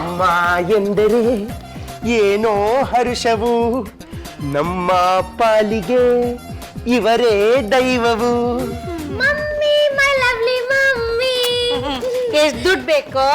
ಅಮ್ಮ ಎಂದರೆ ಏನೋ ಹರ್ಷವು, ನಮ್ಮ ಪಾಲಿಗೆ ಇವರೇ ದೈವವು. Mummy my lovely mummy. ಎಷ್ಟು ದುಡ್ಡು ಬೇಕು?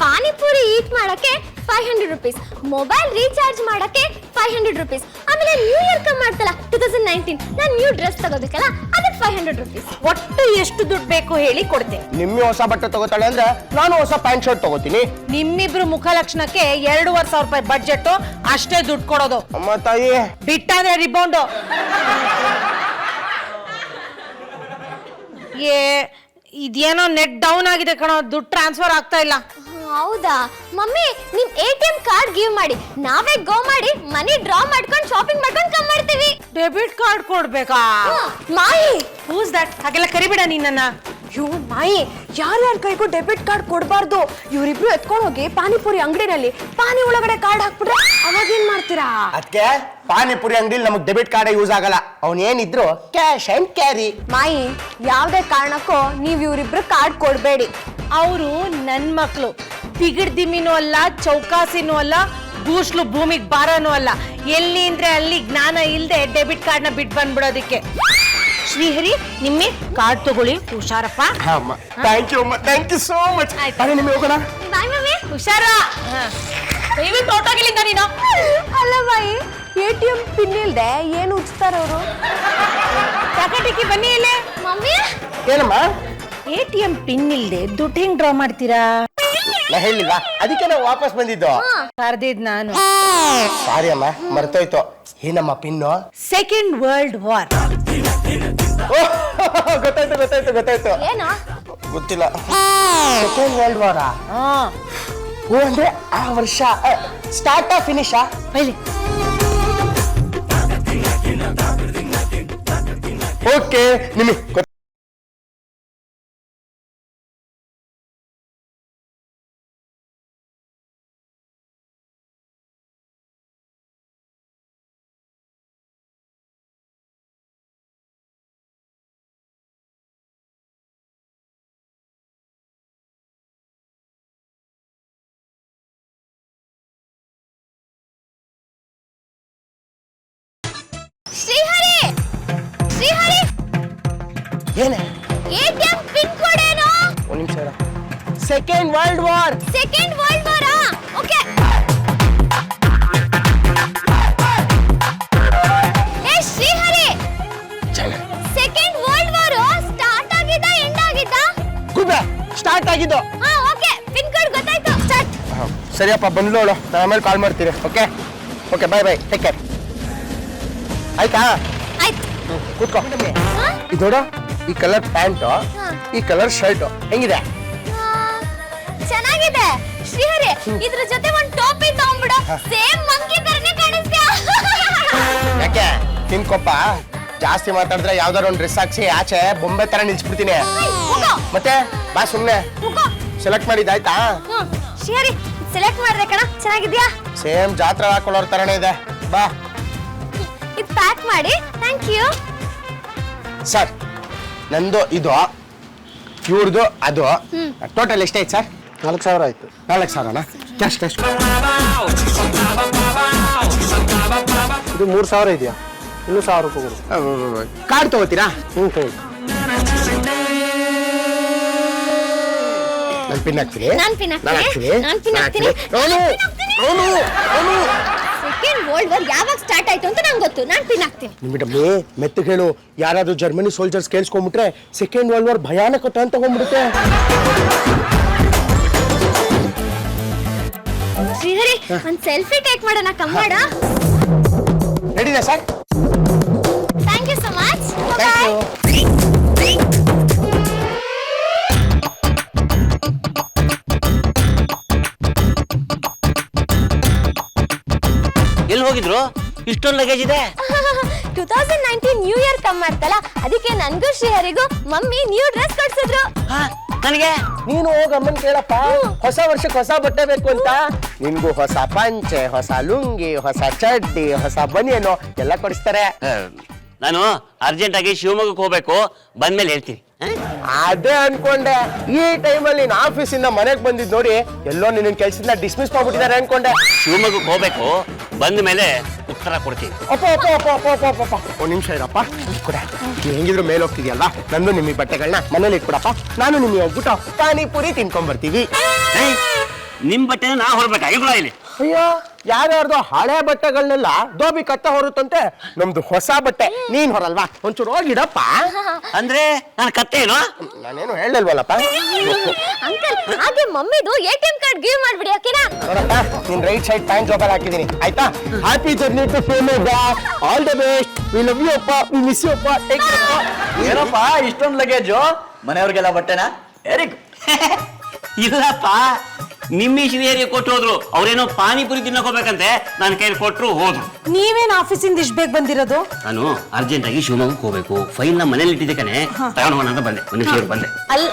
ಪಾನಿಪುರಿ ಈಟ್ ಮಾಡಕ್ಕೆ 500 rupees, ಮೊಬೈಲ್ ರೀಚಾರ್ಜ್ ಮಾಡಕ್ಕೆ 500 rupees, ಆಮೇಲೆ ನ್ಯೂ ಇಯರ್ ಕಮ್ ಮಾಡ್ತಲ್ಲ 2019, ನಾನು ನ್ಯೂ ಡ್ರೆಸ್ ತಗೋಬೇಕಲ್ಲ ಅದಕ್ಕೆ 500 rupees. ಒಟ್ಟು ಎಷ್ಟು ದುಡ್ಡು ಬೇಕು ಹೇಳಿ ಕೊಡ್ತೇನೆ. ನಿಮ್ಮಿ ಹೊಸ ಬಟ್ಟೆ ತಗೋತಾಳೆ ಅಂದ್ರೆ ನಾನು ಹೊಸ ಪ್ಯಾಂಟ್ ಶರ್ಟ್ ತಗೋತೀನಿ. ನಿಮ್ಮಿಬ್ರು ಮುಖ ಲಕ್ಷಣಕ್ಕೆ 2,500 ರೂಪಾಯಿ ಬಡ್ಜೆಟ್, ಅಷ್ಟೇ ದುಡ್ಡು ಕೊಡೋದು. ಅಮ್ಮ ತಾಯಿ ಬಿಟ್ಟಾದ್ರೆ ರಿಬೌಂಡು. ಇದೇನೋ ನೆಟ್ ಡೌನ್ ಆಗಿದೆ ಕಣೋ, ದುಡ್ಡು ಟ್ರಾನ್ಸ್ಫರ್ ಆಗ್ತಾ ಇಲ್ಲ. ಹೌದಾ ಮಮ್ಮಿ, ನಿಮ್ ATM ಕಾರ್ಡ್ ಗಿವ್ ಮಾಡಿ, ನಾವೇ ಗೋ ಮಾಡಿ ಮನಿ ಡ್ರಾ ಮಾಡ್ಕೊಂಡು ಶಾಪಿಂಗ್ ಮಾಡ್ಕೊಂಡು ಕಮ್ ಮಾಡ್ತೀವಿ. ಡೆಬಿಟ್ ಕಾರ್ಡ್ ಕೊಡ್ಬೇಕಾ? ಮಾಯಿ ಹೂಸ್ ದಟ್? ಹಾಗೆಲ್ಲ ಕರಿಬೇಡ ನೀನನ್ನ. ಯೋ ಮಾಯಿ, ಯಾರ್ಯಾರ ಕೈಗೂ ಡೆಬಿಟ್ ಕಾರ್ಡ್ ಕೊಡಬಾರ್ದು. ಇವರಿಬ್ರು ಎತ್ಕೊಂಡು ಹೋಗಿ ಪಾನಿಪುರಿ ಅಂಗಡಿನಲ್ಲಿ ಪಾನಿ ಒಳಗಡೆ ಕಾರ್ಡ್ ಹಾಕ್ಬಿಟ್ರೆ ಅವಾಗ ಏನ್ ಮಾಡ್ತೀರಾ? ಅದಕ್ಕೆ ಪಾನಿಪುರಿ ಅಂಗಡಿಲಿ ನಮಗ್ ಡೆಬಿಟ್ ಕಾರ್ಡ್ ಯೂಸ್ ಆಗಲ್ಲ. ಅವ್ನ್ ಏನಿದ್ರು ಕ್ಯಾಶ್ ಅಂಡ್ ಕ್ಯಾರಿ. ಮಾಯಿ, ಯಾವ್ದೇ ಕಾರಣಕ್ಕೂ ನೀವ್ ಇವ್ರಿಬ್ರು ಕಾರ್ಡ್ ಕೊಡ್ಬೇಡಿ. ಅವರು ನನ್ ಮಕ್ಳು, ಬಿಗಿಡ್ದಿಮಿನೂ ಅಲ್ಲ, ಚೌಕಾಸಿನೂ ಅಲ್ಲ, ಗೂಸ್ಲು ಭೂಮಿಗೆ ಬಾರನೂ ಅಲ್ಲ. ಎಲ್ಲಿ ಅಂದ್ರೆ ಅಲ್ಲಿ ಜ್ಞಾನ ಇಲ್ದೆ ಡೆಬಿಟ್ ಕಾರ್ಡ್ ನ ಬಿಟ್ಟು ಬಂದ್ಬಿಡೋದಿಕ್ಕೆ. ಶ್ರೀಹರಿ, ನಿಮ್ಮೆ ಕಾರ್ಡ್ ತಗೊಳ್ಳಿ, ಹುಷಾರಪ್ಪ. ಥ್ಯಾಂಕ್ ಯು ಅಮ್ಮ, ಥ್ಯಾಂಕ್ ಯು ಸೋ ಮಚ್. ಅರೆ ನಿಮಗೆ ಹೋಗೋಣ. Bye mummy. ಹುಷಾರ. ದಯವಿಟ್ಟು ಹೊರಟೋಗಿಲ್ಲಿಂದ ನೀನು. ಅಲ್ಲ ಮಾಯಿ, ATM ಪಿನ್ ಇಲ್ದೆ ಏನು ಉಚ್ತಾರ ಅವರು? ಟಕಟಿಕಿ ಬನ್ನಿ ಇಲ್ಲೇ. ಮಮ್ಮಿ ಏನಮ್ಮ? ATM ಪಿನ್ ಇಲ್ದೆ ದುಡ್ಡು ಹೆಂಗ್ ಡ್ರಾ ಮಾಡ್ತೀರಾ? ನಾ ಹೇಳಿಲ್ವಾ, ಅದಕ್ಕೆ ನಾವು ವಾಪಸ್ ಬಂದಿದ್ದು. ಕರ್ದಿದ್ ನಾನು. ಸಾರಿ ಅಮ್ಮ, ಮರ್ತೋಯ್ತು. ಏನಮ್ಮ ಪಿನ್ನು? Second world war. ಗೊತ್ತಾಯ್ತು ಗೊತ್ತಾಯ್ತು ಗೊತ್ತಾಯ್ತು. ಏನೋ ಗೊತ್ತಿಲ್ಲ. ಸೆಕೆಂಡ್ ವರ್ಲ್ಡ್ ವಾರ? ಓ, ಅಂದ್ರೆ ಆ ವರ್ಷ ಸ್ಟಾರ್ಟ್ ಫಿನಿಶಾ? ಓಕೆ, ನಿಮಗೆ ಶ್ರೀಹರಿ, ಶ್ರೀಹರಿ ಏನೇ? ATM ಪಿನ್ ಕೊಡೇನೋ? ಒಂದು ನಿಮಿಷ. Second world war. Second world war. Okay. ಏ Srihari, second world war start ಆಗಿದ್ದ ಎಂಡ್ ಆಗಿದ್ದ? ಗುಬ್ಬೆ ಸ್ಟಾರ್ಟ್ ಆಗಿದ್ದು. ಹಾ ಓಕೆ, ಪಿನ್ ಕೋಡ್ ಗೊತ್ತಾಯ್ತು. ಸ್ಟಾರ್ಟ್. ಸರಿಯಪ್ಪ, ಬಂದ್ಲೋಳು, ನಾನು ಆಮೇಲೆ ಕಾಲ್ ಮಾಡ್ತೀರಿ. Okay okay, bye bye, take care. ಆಯ್ತಾ? ಆಯ್ತು. ಕೂತ್ಕೋ. ಇದೋಡ, ಈ ಕಲರ್ ಪ್ಯಾಂಟು, ಈ ಕಲರ್ ಶರ್ಟು ಹೆಂಗಿದೆ? ಚೆನ್ನಾಗಿದೆ. ಶ್ರೀಹರಿ, ಇದ್ರ ಜೊತೆ ಒಂದು ಟೋಪಿ ತಗೊಂಡ್ಬಿಡು, ಸೇಮ್ ಮಂಕಿ ತರನೇ ಕಾಣಿಸ್ತೀಯ. ಯಾಕೆ ತಿನ್ಕೊಪ್ಪ? ಜಾಸ್ತಿ ಮಾತಾಡಿದ್ರೆ ಯಾವ್ದಾರ ಒಂದು ಡ್ರೆಸ್ ಹಾಕ್ಸಿ ಆಚೆ ಬೊಂಬೆ ತರ ನಿಲ್ಸ್ಬಿಡ್ತೀನಿ. ಮತ್ತೆ ಬಾ, ಸುಮ್ನೆ ಸೆಲೆಕ್ಟ್ ಮಾಡಿದ್ದಾಯ್ತಾ? ಶ್ರೀಹರಿ, ಸೆಲೆಕ್ಟ್ ಮಾಡಿದೆ ಕಣ, ಚೆನ್ನಾಗಿದ್ಯಾ? ಸೇಮ್ ಜಾತ್ರೆ ಹಾಕೊಳ್ಳೋರ್ ತರನೇ ಇದೆ. ಬಾ, ಇದು ಪ್ಯಾಕ್ ಮಾಡಿ. Thank you sir. ನಂದು ಇದು, ಇವ್ರದ್ದು ಅದು. ಟೋಟಲ್ ಎಷ್ಟಾಯ್ತು ಸರ್? 4,000 ಆಯ್ತು. 4,000ನಾ? Cash cash. ಇದು 3,000 ಇದೆಯಾ? ಇನ್ನೂ 1,000 ರೂಪಾಯಿ ಕೊಡು. ಕಾರ್ಡ್ ತಗೋತೀರಾ? ತಗೊಳ್ಳಿ. ನಾನು ಪಿನ್ ಹಾಕ್ತೀನಿ. ನಾನು ಪಿನ್ ಹಾಕ್ತೀನಿ. ಸೆಕೆಂಡ್ ವರ್ಲ್ಡ್ ವಾರ್ ಯಾವಾಗ ಸ್ಟಾರ್ಟ್ ಆಯ್ತು ಅಂತ ನಂಗೆ ಗೊತ್ತು, ನಾನು ಪಿನ್ ಹಾಕ್ತೀನಿ. ನಿಮ್ಮಿಡಮ್ಮಿ ಮೆತ್ತಗೆ ಹೇಳು. ಯಾರಾದ್ರೂ ಜರ್ಮನಿ ಸೋಲ್ಜರ್ಸ್ ಕೇಳಿಸ್ಕೊಂಡ್ಬಿಟ್ರೆ ಸೆಕೆಂಡ್ ವರ್ಲ್ಡ್ ವಾರ್ ಭಯಾನಕ ಅಂತ ತಗೊಂಡ್ಬಿಡುತ್ತೆ. ಶ್ರೀಹರಿ, ಒಂದು ಸೆಲ್ಫಿ ಟೇಕ್ ಮಾಡೋಣ, ಕಮ್ ಮಾಡ. ರೆಡಿನಾ sir? Thank you so much. Thank you. ಎಲ್ಲಿ ಹೋಗಿದ್ರು? ಇಷ್ಟೊಂದು ಲಗೇಜ್ ಇದೆ. 2019 ನ್ಯೂ ಇಯರ್ ಕಮ್ ಮಾಡ್ತಲ್ಲ, ಅದಕ್ಕೆ ನನ್ಗೂ ಶ್ರೀಹರಿಗೂ ಮಮ್ಮಿ ನ್ಯೂ ಡ್ರೆಸ್ ಕೊಡ್ಸಿದ್ರು. ನನಗೆ ನೀನು ಹೋಗಿ ಅಮ್ಮನ್ ಕೇಳಪ್ಪ, ಹೊಸ ವರ್ಷಕ್ಕೆ ಹೊಸ ಬಟ್ಟೆ ಬೇಕು ಅಂತ. ನಿನ್ಗೂ ಹೊಸ ಪಂಚೆ, ಹೊಸ ಲುಂಗಿ, ಹೊಸ ಚಡ್ಡಿ, ಹೊಸ ಬನಿಯನು ಎಲ್ಲ ಕೊಡಿಸ್ತಾರೆ. ನಾನು ಅರ್ಜೆಂಟ್ ಆಗಿ ಶಿವಮೊಗ್ಗಕ್ಕೆ ಹೋಗ್ಬೇಕು, ಬಂದ್ಮೇಲೆ ಹೇಳ್ತೀನಿ. ಅದೇ ಅನ್ಕೊಂಡೆ ಈ ಟೈಮಲ್ಲಿ ನೀನ್ ಆಫೀಸಿಂದ ಮನೆಗೆ ಬಂದಿದ್ ನೋಡಿ ಎಲ್ಲೋ ನಿನ್ನ ಕೆಲ್ಸದಿಂದ ಡಿಸ್ಮಿಸ್ ಮಾಡ್ಬಿಟ್ಟಿದ್ದಾರೆ ಅನ್ಕೊಂಡೆ. ಶಿವಮೊಗ್ಗಕ್ಕೆ ಹೋಗ್ಬೇಕು, ಬಂದ ಮೇಲೆ ಉತ್ತರ ಕೊಡ್ತೀನಿ. ಅಪ್ಪ ಅಪ್ಪ ಅಪ್ಪ ಅಪ್ಪ ಅಪ್ಪ ಅಪ್ಪ ಅಪ್ಪ ಒಂದ್ ನಿಮಿಷ ಇರಪ್ಪ ಕೂಡ ನೀವ್ ಹೆಂಗಿದ್ರು ಮೇಲೆ ಹೋಗ್ತಿದ್ಯಲ್ವಾ, ನಂದು ನಿಮಗೆ ಬಟ್ಟೆಗಳನ್ನ ಮನೇಲಿ ಇಟ್ಕೊಡಪ್ಪ, ನಾನು ನಿಮಗೆ ಹೋಗ್ಬಿಟ್ಟು ಪಾನಿಪುರಿ ತಿನ್ಕೊಂಡ್ ಬರ್ತೀವಿ. ಏಯ್, ನಿಮ್ ಬಟ್ಟೆನ ನಾ ಹೊರಬೇಕಾ ಇಲ್ಲಿ? ಅಯ್ಯೋ ಯಾರ್ಯಾರ್ದು ಹಳೆ ಬಟ್ಟೆಗಳನ್ನೆಲ್ಲ ದೋಬಿ ಕತ್ತ ಹೊರುತ್ತಂತೆ, ನಮ್ದು ಹೊಸ ಬಟ್ಟೆ ನೀನ್ ಹೊರಲ್ವಾ, ಒಂಚೂರು ಹೋಗಿಡಪ್ಪ. ಅಂದ್ರೆ ನಾನು ಕತ್ತೆ ಏನೋ? ನಾನೇನು ಹೇಳಲ್ವಲ್ಲಪ್ಪ. ಅಂಕಲ್ ಹಾಗೆ ಮಮ್ಮಿದು ATM ಕಾರ್ಡ್ ಗಿವ್ ಮಾಡ್ಬಿಡಿ ಓಕೆನಾ? ನೋಡಪ್ಪ ನಿನ್ ರೈಟ್ ಸೈಡ್ ಪ್ಯಾಂಟ್ ಜೋಬಲ್ ಹಾಕಿದೀನಿ ಆಯ್ತಾ. Happy journey to Shivamogga, all the best, we love you ಅಪ್ಪ, ವಿ ಮಿಸ್ ಯು ಅಪ್ಪ, ಟೇಕ್ ಕೇರ್ ಅಪ್ಪ. ಏನಪ್ಪ ಇಷ್ಟೊಂದು ಲಗೇಜು? ಮನೆಯವ್ರಿಗೆಲ್ಲ ಬಟ್ಟೆನಾ? ಎರಿಕ್ ಇಲ್ಲಪ್ಪ, ನಿಮ್ಮ ಶ್ರೀಹರಿಗೆ ಕೊಟ್ಟು ಹೋದ್ರು. ಅವ್ರೇನೋ ಪಾನಿಪುರಿ ತಿನ್ನಕ್ ಹೋಗ್ಬೇಕಂತೆ, ನನ್ನ ಕೈಲಿ ಕೊಟ್ರು ಹೋದ್ರು. ನೀವೇನ್ ಆಫೀಸಿಂದ ಇಷ್ಟ ಬೇಗ ಬಂದಿರೋದು? ನಾನು ಅರ್ಜೆಂಟ್ ಆಗಿ ಶಿವಮೊಗ್ಗಕ್ಕೆ ಹೋಗ್ಬೇಕು, ಫೈಲ್ ನ ಮನೇಲಿ ಇಟ್ಟಿದ್ದೆ ಕಣೆ, ತಗೊಂಡ್ ಹೋಗೋಣ ಅಂತ ಬಂದೆ. ಒಂದು ನಿಮಿಷ ಬಂದೆ. ಅಲ್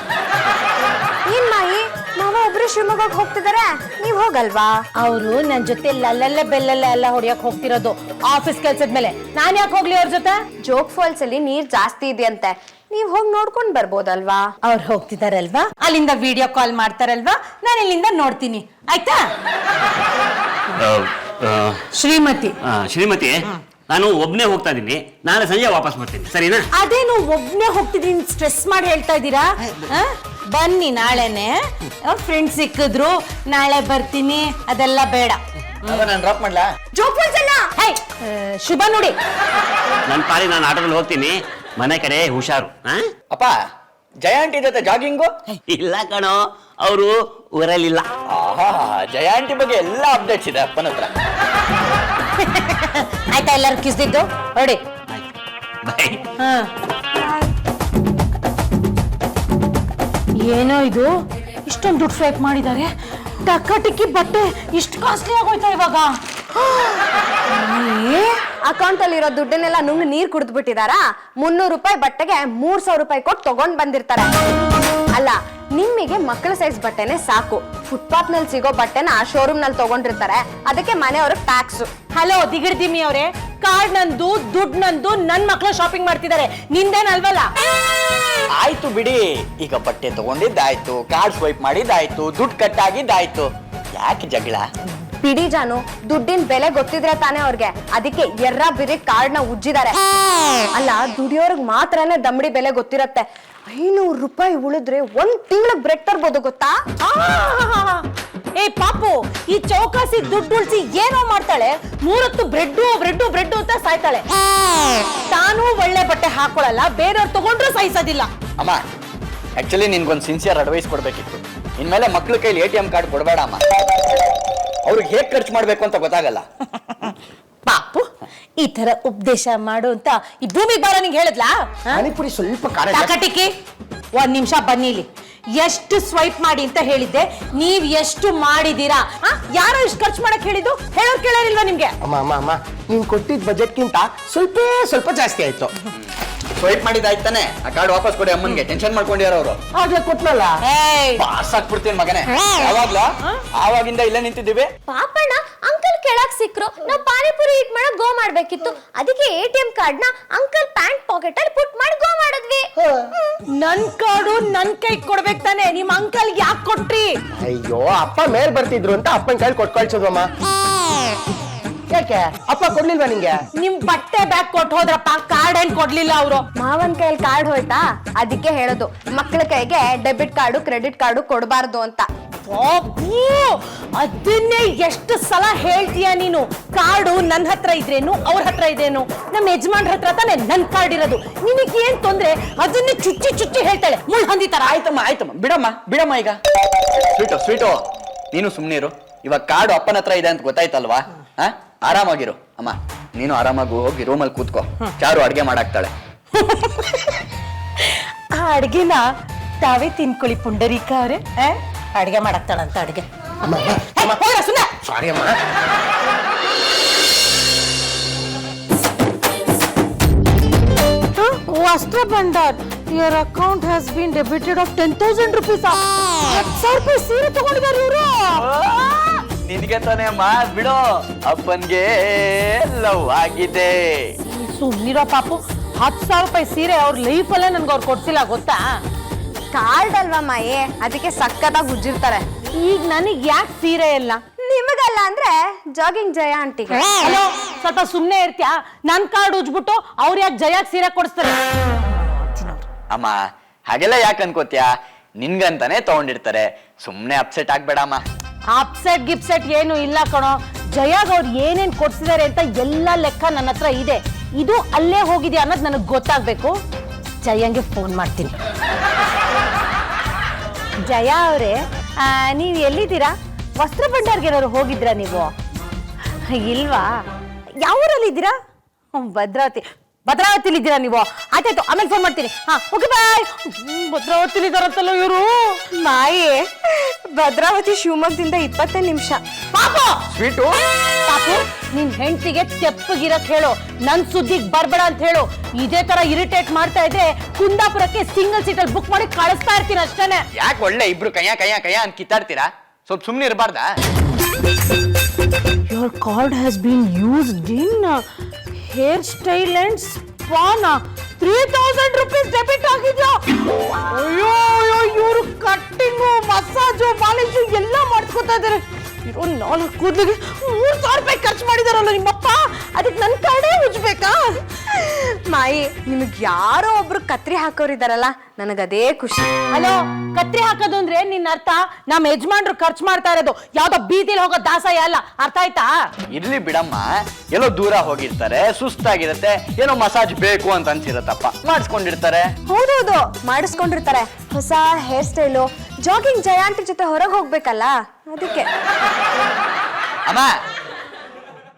ಏನ್ ಮಾಯಿ, ಮಾವ ಒಬ್ರು ಶಿವಮೊಗ್ಗಕ್ಕೆ ಹೋಗ್ತಿದಾರೆ, ನೀವ್ ಹೋಗಲ್ವಾ? ಅವರು ನನ್ ಜೊತೆ ಲಲ್ಲಲ್ಲ ಬೆಲ್ಲಲ್ಲ ಎಲ್ಲ ಹೊಡಿಯಕ್ ಹೋಗ್ತಿರೋದು ಆಫೀಸ್ ಕೆಲ್ಸದ ಮೇಲೆ. ನಾನ್ ಯಾಕೆ ಹೋಗ್ಲಿ ಅವ್ರ ಜೊತೆ? ಜೋಗ್ ಫಾಲ್ಸ್ ಅಲ್ಲಿ ನೀರ್ ಜಾಸ್ತಿ ಇದೆಯಂತೆ, ನೀವ್ ಹೋಗಿ ನೋಡ್ಕೊಂಡ್ ಬರ್ಬೋದಲ್ವಾ? ಅವ್ರು ಹೋಗ್ತಿದಾರಲ್ವಾ, ಅಲ್ಲಿಂದ ವಿಡಿಯೋ ಕಾಲ್ ಮಾಡ್ತಾರಲ್ವಾ, ನಾನು ಇಲ್ಲಿಂದ ನೋಡ್ತೀನಿ ಆಯ್ತಾ? ಶ್ರೀಮತಿ ಶ್ರೀಮತಿ, ನಾನು ಒಬ್ನೇ ಹೋಗ್ತಾ ಇದ್ದೀನಿ, ನಾಳೆ ಸಂಜೆ ವಾಪಸ್ ಬರ್ತೀನಿ, ಸರಿನಾ? ಅದೇನು ಒಬ್ನೇ ಹೋಗ್ತಿದೀನಿ ಸ್ಟ್ರೆಸ್ ಮಾಡಿ ಹೇಳ್ತಾ ಇದ್ದೀರಾ? ಬನ್ನಿ ನಾಳೆನೆ, ಫ್ರೆಂಡ್ಸ್ ಸಿಕ್ಕಿದ್ರು ನಾಳೆ ಬರ್ತೀನಿ, ಅದೆಲ್ಲ ಬೇಡ. ನಾನು ಡ್ರಾಪ್ ಮಾಡ್ಲಾ? ಜೋಗ್ ಫಾಲ್ಸ್ ಅಲ್ಲ, ಹೇ, ಶುಭ ನೋಡಿ. ನನ್ನ ಪಾರಿ ನಾನು ಆಟೋದಲ್ಲಿ ಹೋಗ್ತೀನಿ, ಮನೆ ಕಡೆ ಹುಷಾರು. ಅಪ್ಪ ಜಯ ಆಂಟಿ ಜೊತೆ ಜಾಗಿಂಗು? ಇಲ್ಲ ಕಣೋ, ಅವರು ಊರಲ್ಲಿಲ್ಲ. ಆಹಾ, ಜಯ ಆಂಟಿ ಬಗ್ಗೆ ಎಲ್ಲ ಅಪ್ಡೇಟ್ಸ್ ಇದೆ ಅಪ್ಪನ ಹತ್ರ. ಆಯ್ತಾ ಎಲ್ಲರೂ ಕಿಸ್ದಿದ್ದು ನೋಡಿ. ಬಾಯ್. ಏನೋ ಇದು ಇಷ್ಟೊಂದು ದುಡ್ಡು ಸ್ವೈಪ್ ಮಾಡಿದ್ದಾರೆ, ಟಕ್ಕಟಿಕ್ಕಿ ಬಟ್ಟೆ ಇಷ್ಟು ಕಾಸ್ಟ್ಲಿ ಆಗೋಯ್ತಾ ಇವಾಗ? ಅಕೌಂಟ್ ಅಲ್ಲಿ ಇರೋ ದುಡ್ಡನ್ನೆಲ್ಲ ನುಂಗ್ ನೀರ್ ಕುಡಿದ್ ಬಿಟ್ಟಿದಾರ. 300 ರೂಪಾಯಿ ಬಟ್ಟೆಗೆ 300 ರೂಪಾಯಿ ಕೊಟ್ಟು ತಗೊಂಡ್ ಬಂದಿರ್ತಾರೆ. ಅಲ್ಲ, ನಿಮ್ಮಿಗೆ ಮಕ್ಕಳ ಸೈಜ್ ಬಟ್ಟೆನೆ ಸಾಕು, ಫುಟ್ಪಾತ್ ನಲ್ಲಿ ಸಿಗೋ ಬಟ್ಟೆನ ಶೋರೂಮ್ ನಲ್ಲಿ ತಗೊಂಡಿರ್ತಾರೆ, ಅದಕ್ಕೆ ಮನೆಯವ್ರಿಗೆ ಟ್ಯಾಕ್ಸ್. ಹಲೋ ದಿಗಿಡ್ದಿಮ್ಮಿ ಅವರೇ, ಕಾರ್ಡ್ ನಂದು, ದುಡ್ಡು ನಂದು, ನನ್ ಮಕ್ಳು ಶಾಪಿಂಗ್ ಮಾಡ್ತಿದ್ದಾರೆ, ನಿಂದೇನಲ್ವಲ್ಲ? ಆಯ್ತು ಬಿಡಿ, ಈಗ ಬಟ್ಟೆ ತಗೊಂಡಿದ್ದಾಯ್ತು, ಕಾರ್ಡ್ ಸ್ವೈಪ್ ಮಾಡಿದ್ದಾಯ್ತು, ದುಡ್ಡು ಕಟ್ಟಾಗಿದ್ದಾಯ್ತು, ಯಾಕೆ ಜಗಳ? ಬಿಡಿ ಜಾನು, ದುಡ್ಡಿನ ಬೆಲೆ ಗೊತ್ತಿದ್ರೆ ತಾನೇ ಅವ್ರಿಗೆ, ಅದಕ್ಕೆ ಎರ್ರ ಬಿರಿ ಕಾರ್ಡ್ ನ ಉಜ್ಜಿದ್ದಾರೆ. ಅಲ್ಲ, ದುಡಿಯೋರ್ಗ್ ಮಾತ್ರನೇ ದಮ್ಡಿ ಬೆಲೆ ಗೊತ್ತಿರತ್ತೆ. 500 ರೂಪಾಯಿ ಉಳಿದ್ರೆ 1 ತಿಂಗಳ ಬ್ರೆಡ್ ತರ್ಬೋದು ಗೊತ್ತಾ? ಏ ಪಾಪು, ಈ ಚೌಕಾಸಿ ದುಡ್ಡು ಉಳಿಸಿ ಏನೋ ಮಾಡ್ತಾಳೆ, 3 ಹೊತ್ತು ಬ್ರೆಡ್ಡು ಬ್ರೆಡ್ಡು ಬ್ರೆಡ್ಡು ಅಂತ ಸಾಯ್ತಾಳೆ. ತಾನು ಒಳ್ಳೆ ಬಟ್ಟೆ ಹಾಕೊಳಲ್ಲ, ಬೇರೆಯವ್ರು ತಗೊಂಡ್ರು ಸಹಿಸೋದಿಲ್ಲ. ಅಮ್ಮ, ಆಕ್ಚುಲಿ ನಿನ್ಗೊಂದು ಸಿನ್ಸಿಯರ್ ಅಡ್ವೈಸ್ ಕೊಡ್ಬೇಕಿತ್ತು. ಇನ್ಮೇಲೆ ಮಕ್ಳ ಕೈಲಿ ATM ಕಾರ್ಡ್ ಕೊಡಬೇಡ ಅಮ್ಮ, ಅವ್ರಿಗೆ ಹೇಗ್ ಖರ್ಚು ಮಾಡ್ಬೇಕು ಅಂತ ಗೊತ್ತಾಗಲ್ಲ. ಪಾಪು, ಈ ತರ ಉಪದೇಶ ಮಾಡು ಅಂತ ಈ ಭೂಮಿಗೆ ಬಾರ ನಿಂಗೆ ಹೇಳಿದ್ಲಾ? ಪಾನಿಪುರಿ ಸ್ವಲ್ಪ ಖಾರ ಜಾಸ್ತಿ. ಟಕಟಿಕಿ, 1 ನಿಮಿಷ ಬನ್ನಿ ಇಲ್ಲಿ. ಎಷ್ಟು ಸ್ವೈಪ್ ಮಾಡಿ ಅಂತ ಹೇಳಿದ್ದೆ, ನೀವ್ ಎಷ್ಟು ಮಾಡಿದೀರಾ? ಯಾರೋ ಇಷ್ಟು ಖರ್ಚು ಮಾಡಕ್ ಹೇಳಿದ್ದು, ಹೇಳೋರ್ ಕೇಳೋರಿಲ್ವಾ ನಿಮ್ಗೆ? ಅಮ್ಮ ಅಮ್ಮ ಅಮ್ಮ, ನೀನ್ ಕೊಟ್ಟಿದ್ ಬಜೆಟ್ಗಿಂತ ಸ್ವಲ್ಪ ಜಾಸ್ತಿ ಆಯ್ತು. ಸ್ವೈಪ್ ಮಾಡಿದ್ದಾಯ್ತಾನೆ, ಆ ಕಾರ್ಡ್ ವಾಪಸ್ ಕೊಡಿ ಅಮ್ಮನ್ಗೆ, ಟೆನ್ಷನ್ ಮಾಡ್ಕೊಂಡಿರೋ ಅವರು. ಆಗ್ಲೇ ಕೊಟ್ನಲ್ಲ. ಏಯ್, ಪಾಸ್ ಹಾಕ್ಬಿಡ್ತೀನಿ ಮಗನೇ. ಯಾವಾಗ್ಲಾ? ಆವಾಗಿಂದ ಇಲ್ಲೇ ನಿಂತಿದ್ದೀವಿ. ಪಾಪಣ್ಣ ಅಂಕಲ್ ಕೆಳಗ್ ಸಿಕ್ರು, ನಾವ್ ಪಾನಿಪುರಿ ಈಟ್ ಮಾಡಕ್ ಗೋ ಮಾಡ್ಬೇಕಿತ್ತು, ಅದಕ್ಕೆ ATM ಕಾರ್ಡ್ ನ ಅಂಕಲ್ ಪ್ಯಾಂಟ್ ಪಾಕೆಟ್ ಅಲ್ಲಿ ಪುಟ್ ಮಾಡಿ ಗೋ ಮಾಡಿದ್ವಿ. ನನ್ ಕಾರ್ಡು ನನ್ ಕೈ ಕೊಡ್ಬೇಕು ತಾನೆ, ನಿಮ್ ಅಂಕಲ್ ಯಾಕೆ ಕೊಟ್ರಿ? ಅಯ್ಯೋ, ಅಪ್ಪ ಮೇಲ್ ಬರ್ತಿದ್ರು ಅಂತ ಅಪ್ಪನ ಕೈಲಿ ಕೊಟ್ಕೊಳ್ಸೋದಮ್ಮ. ಯಾಕೆ ಅಪ್ಪ ಕೊಡ್ಲಿಲ್ವಾ ನಿಂಗೆ? ನಿಮ್ ಬಟ್ಟೆ ಬ್ಯಾಗ್ ಕೊಟ್ಟು ಹೋದ್ರಪ್ಪ, ಕಾರ್ಡ್ ಏನ್ ಕೊಡ್ಲಿಲ್ಲ ಅವರು. ಮಾವನ್ ಕೈಯಲ್ಲಿ ಕಾರ್ಡ್ ಹೋಯ್ತಾ, ಅದಕ್ಕೆ ಹೇಳೋದು ಮಕ್ಕಳ ಕೈಗೆ ಡೆಬಿಟ್ ಕಾರ್ಡು ಕ್ರೆಡಿಟ್ ಕಾರ್ಡು ಕೊಡಬಾರ್ದು ಅಂತ. ಅದನ್ನೇ ಎಷ್ಟು ಸಲ ಹೇಳ್ತೀಯ ನೀನು? ಕಾರ್ಡು ನನ್ನ ಹತ್ರ ಇದ್ರೇನು, ಅವ್ರ ಹತ್ರ ಇದೇನು? ನಮ್ಮ ಯಜಮಾನ್ರ ಹತ್ರ ತಾನೆ ನನ್ ಕಾರ್ಡ್ ಇರೋದು. ನಿನಗೆ ಏನ್ ತೊಂದ್ರೆ? ಅದನ್ನೇ ಚುಚ್ಚಿ ಚುಚ್ಚಿ ಹೇಳ್ತಾಳೆ, ಮುಳ್ ಹೊಂದಿತಾರ. ಆಯ್ತಮ್ಮ ಬಿಡಮ್ಮ ಈಗ. ಸ್ವೀಟು ನೀನು ಸುಮ್ನಿರು. ಇವಾಗ ಕಾರ್ಡು ಅಪ್ಪನ ಹತ್ರ ಇದೆ ಅಂತ ಗೊತ್ತಾಯ್ತಲ್ವಾ? ಆರಾಮಾಗಿರು ಅಮ್ಮ, ನೀನು ಆರಾಮಾಗಿ ಹೋಗಿ ರೂಮಲ್ಲಿ ಕೂತ್ಕೋ, ಚಾರು ಅಡ್ಗೆ ಮಾಡಾಕ್ತಾಳೆ. ಆ ಅಡ್ಗೆನ ತಾವೇ ತಿನ್ಕೊಳ್ಳಿ ಪುಂಡರೀಕ ಅವ್ರೆ, ಅಡ್ಗೆ ಮಾಡಾಕ್ತಾಳಂತ ಅಡ್ಗೆ. ಸಾರಿ ಅಮ್ಮ. ವಸ್ತ್ರ Bhandar, your account has been debited of 10,000 rupees. 10,000 ರೂಪಾಯಿ ಸೀರೆ ತಗೊಂಡಿದ್ದಾರೆ ಇವರು. ನಿನ್ಗೆ ತಾನೇ ಅಮ್ಮ, ಬಿಡು, ಅಪ್ಪನ್ಗೆ ಲವ್ ಆಗಿದೆ. ಸುಮ್ನಿರೋ ಪಾಪು, 10,000 ರೂಪಾಯಿ ಸೀರೆ ಅವ್ರ ಲೈಫಲ್ಲೇ ನನ್ಗೆ ಅವ್ರು ಕೊಡ್ಸಿಲ್ಲ ಗೊತ್ತಾ? ಕಾರ್ಡ್ ಅಲ್ವಾ ಮಾಯಿ, ಅದಕ್ಕೆ ಸಕ್ಕತ್ತಾಗಿ ಉಜ್ಜಿರ್ತಾರೆ. ಈಗ ನನಗೆ ಯಾಕೆ ಸೀರೆ ಇಲ್ಲ? ನಿಮಗಲ್ಲ ಅಂದ್ರೆ ಜಾಗಿಂಗ್ ಜಯ ಆಂಟಿಗೆ. ಹಲೋ, ಸ್ವಲ್ಪ ಸುಮ್ಮನೆ ಇರ್ತೀಯಾ? ನನ್ ಕಾರ್ಡ್ ಉಜ್ಬಿಟ್ಟು ಅವ್ರು ಯಾಕೆ ಜಯಾಗ್ ಸೀರೆ ಕೊಡಿಸ್ತಾರೆ? ಅಮ್ಮ ಹಾಗೆಲ್ಲ ಯಾಕೆ ಅನ್ಕೋತ್ಯಾ? ನಿನ್ಗಂತಾನೆ ತಗೊಂಡಿರ್ತಾರೆ, ಸುಮ್ನೆ ಅಪ್ಸೆಟ್ ಆಗ್ಬೇಡಮ್ಮ. ಅಪ್ಸೆಟ್ ಗಿಪ್ಸೆಟ್ ಏನು ಇಲ್ಲ ಕಣೋ. ಜಯಾಗ್ ಅವ್ರು ಏನೇನ್ ಕೊಡ್ಸಿದಾರೆ ಅಂತ ಎಲ್ಲ ಲೆಕ್ಕ ನನ್ನ ಹತ್ರ ಇದೆ. ಇದು ಅಲ್ಲೇ ಹೋಗಿದ್ಯಾ ಅನ್ನೋದು ನನಗೆ ಗೊತ್ತಾಗ್ಬೇಕು. ಜಯಂಗೆ ಫೋನ್ ಮಾಡ್ತೀನಿ. ಜಯ ಅವರೇ, ನೀವು ಎಲ್ಲಿದ್ದೀರಾ? ವಸ್ತ್ರ ಭಂಡಾರ್ಗೆ ಏನಾದ್ರು ಹೋಗಿದ್ರಾ ನೀವು? ಇಲ್ವಾ? ಯಾವ ಊರಲ್ಲಿ ಇದ್ದೀರಾ? ಭದ್ರಾವತಿಲಿ ಇದ್ದೀರಾ ನೀವು? ಆಯ್ತಾಯ್ತು, ಆಮೇಲೆ ಫೋನ್ ಮಾಡ್ತೀನಿ. ಹಾ, ಓಕೆ ಬಾಯ್. ಭದ್ರಾವತಿಲಿ ಇದಾರಂತಲ್ಲ ಇವರು. ಮಾಯಿ, ಭದ್ರಾವತಿ ಶಿವಮೊಗ್ಗದಿಂದ 25 ನಿಮಿಷ. ಪಾಪು ಸ್ವೀಟು ಪಾಪು, ನಿನ್ ಹೆಂಡತಿಗೆ ತೆಪ್ಪಗಿರಕ್ ಹೇಳು, ನನ್ ಸುದ್ದಿಗ್ ಬರ್ಬೇಡ ಅಂತ ಹೇಳು. ಇದೇ ತರ ಇರಿಟೇಟ್ ಮಾಡ್ತಾ ಇದ್ರೆ ಕುಂದಾಪುರಕ್ಕೆ ಸಿಂಗಲ್ ಸೀಟಲ್ಲಿ ಬುಕ್ ಮಾಡಿ ಕಳಿಸ್ತಾ ಇರ್ತೀನಿ ಅಷ್ಟೇನೆ. ಯಾಕೆ ಒಳ್ಳೆ ಇಬ್ರು ಕಯ್ಯ ಅಂತ ಕಿತ್ತಾಡ್ತೀರಾ? ಸ್ವಲ್ಪ ಸುಮ್ನೆ ಇರಬಾರ್ದಾ? Your card has been used in hairstyle and spa. 3,000 rupees debit ಆಗಿದ್ಯಾ? ಅಯ್ಯೋ ಇವರು ಕಟ್ಟಿಂಗು, ಮಸಾಜು, ಪಾಲಿಶು ಎಲ್ಲ ಮಾಡ್ಕೊತಾ ಇದಾರೆ. ಇರೋ 4 ಕೂದಲಿಗೆ 3,000 ರೂಪಾಯಿ ಖರ್ಚು ಮಾಡಿದಾರಲ್ಲ ನಿಮ್ಮಪ್ಪ, ಅದಕ್ಕೆ ನನ್ನ ಕಾರ್ಡೇ ಉಜ್ಬೇಕಾ? ಮಾಯಿ, ನಿಮಗ್ ಯಾರೋ ಒಬ್ರು ಕತ್ರಿ ಹಾಕೋರಿದಾರಲ್ಲ, ನನಗದೇ ಖುಷಿ. ಹಲೋ, ಕತ್ರಿ ಹಾಕೋದು ಅಂದ್ರೆ ನಿನ್ನ ಅರ್ಥ ನಮ್ಮ ಯಜಮಾನ್ರು ಖರ್ಚು ಮಾಡ್ತಾ ಇರೋದು ಯಾವ್ದೋ ಬೀದಿಲಿ ಹೋಗೋ ದಾಸಯ್ಯ ಅಲ್ಲ, ಅರ್ಥ ಆಯ್ತಾ? ಇರ್ಲಿ ಬಿಡಮ್ಮ, ಎಲ್ಲೋ ದೂರ ಹೋಗಿರ್ತಾರೆ, ಸುಸ್ತಾಗಿರತ್ತೆ, ಏನೋ ಮಸಾಜ್ ಬೇಕು ಅಂತ ಅನ್ಸಿರತ್ತಪ್ಪ, ಮಾಡಿಸ್ಕೊಂಡಿರ್ತಾರೆ. ಹೌದೌದು, ಮಾಡಿಸ್ಕೊಂಡಿರ್ತಾರೆ. ಹೊಸ ಹೇರ್ ಸ್ಟೈಲು, ಜಾಗಿಂಗ್ ಜಯ ಆಂಟಿ ಜೊತೆ ಹೊರಗೆ ಹೋಗ್ಬೇಕಲ್ಲ, ಅದಕ್ಕೆ. ಅಮ್ಮ